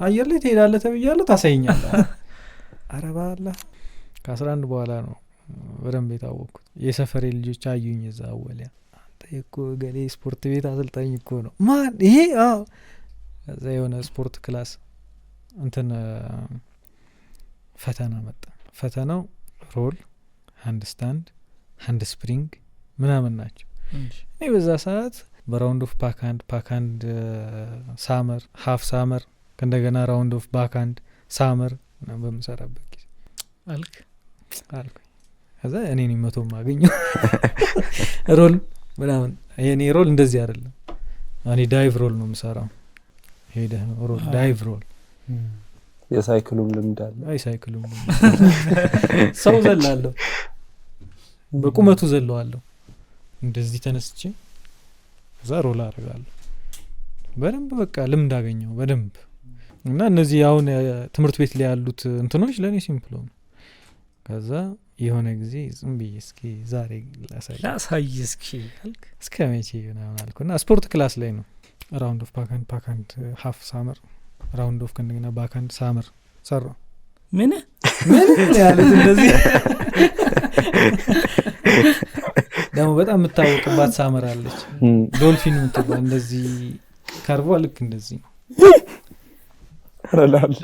አየር ላይ ትሄዳለህ ተብያለሁ ታሳይኛለህ አረባላ ከ11 በኋላ ነው በደንብ የታወቅኩት የሰፈሬ ልጆች አዩኝ እዛ አወሊያ አንተ እኮ ገሌ ስፖርት ቤት አሰልጣኝ እኮ ነው ማን ይሄ እዛ የሆነ ስፖርት ክላስ እንትን ፈተና መጣ ፈተናው ሮል ሃንድ ስታንድ ሃንድ ስፕሪንግ ምናምን ናቸው እኔ በዛ ሰዓት በራውንድ ኦፍ ፓካንድ ሳመር ሃፍ ሳመር እንደገና ራውንድ ኦፍ ባካንድ ሳመር በመሰራበት ጊዜ አልክ ከዛ እኔ ነኝ 100 ማገኘው ሮል ምናምን የኔ ሮል እንደዚህ አይደለም እኔ ዳይቭ ሮል ነው የምሰራው ሄደ ሮል ዳይቭ ሮል የሳይክሉም ልምድ አለ ሳይክሉም ሰው ዘላለሁ በቁመቱ ዘለዋለሁ እንደዚህ ተነስቼ እዛ ሮል አደርጋለሁ በደንብ በቃ ልምድ አገኘው በደንብ እና እነዚህ አሁን ትምህርት ቤት ላይ ያሉት እንትኖች ለኔ ሲምፕል ነው ከዛ የሆነ ጊዜ ዝም ብዬ እስኪ ዛሬ ላሳይ እስኪ አልክ እስከ መቼ ምናምን አልኩና ስፖርት ክላስ ላይ ነው ራውንድ ኦፍ ፓካንድ ሃፍ ሳመር ራውንድ ኦፍ ከእንደገና ባካንድ ሳመር ሰራ ምን ያሉት እንደዚህ ደግሞ በጣም የምታወቅባት ሳመር አለች ዶልፊን የምትባል እንደዚህ ካርቫ ልክ እንደዚህ ረላላ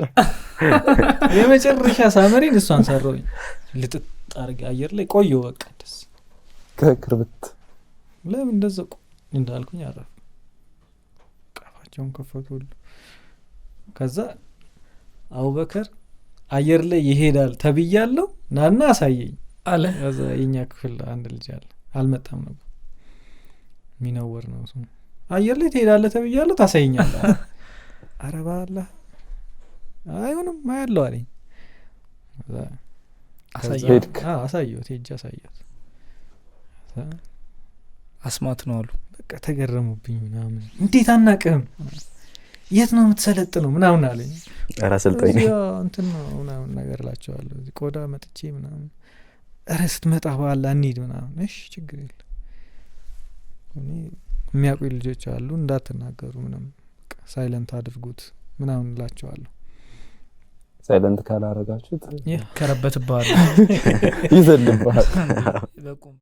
የመጨረሻ ሳመሪን እሷን ሰራውኝ ልጥጥ አርጋ አየር ላይ ቆየው በቃ ደስ ከክርብት ለምን እንደዘቁ እንዳልኩኝ አረፍ ቃፋቸውን ከፈቱል ከዛ አቡበከር አየር ላይ ይሄዳል ተብያለሁ ናና አሳየኝ አለ ከዛ የኛ ክፍል አንድ ልጅ አለ አልመጣም ነበር ሚነወር ነው እሱ አየር ላይ ትሄዳለህ ተብያለሁ ታሳየኛለህ አረባላ አይሆንም ማያለው አለኝ አሳየው ቴጃ አሳየው አስማት ነው አሉ በቃ ተገረሙብኝ ምናምን እንዴት አናቀም የት ነው የምትሰለጥነው ምናምን አለኝ አራሰልጣኝ እንትን ነው ምናምን ነገር ላቸዋለሁ እዚህ ቆዳ መጥቼ ምናምን አረስት መጣ ባላ እንሂድ ምናምን እሺ ችግር የለም እኔ የሚያውቁኝ ልጆች አሉ እንዳትናገሩ ምንም ሳይለንት አድርጉት ምናምን ላቸዋለሁ ሳይለንት ካላረጋችሁት ከረበትባል ይዘልባል በቁም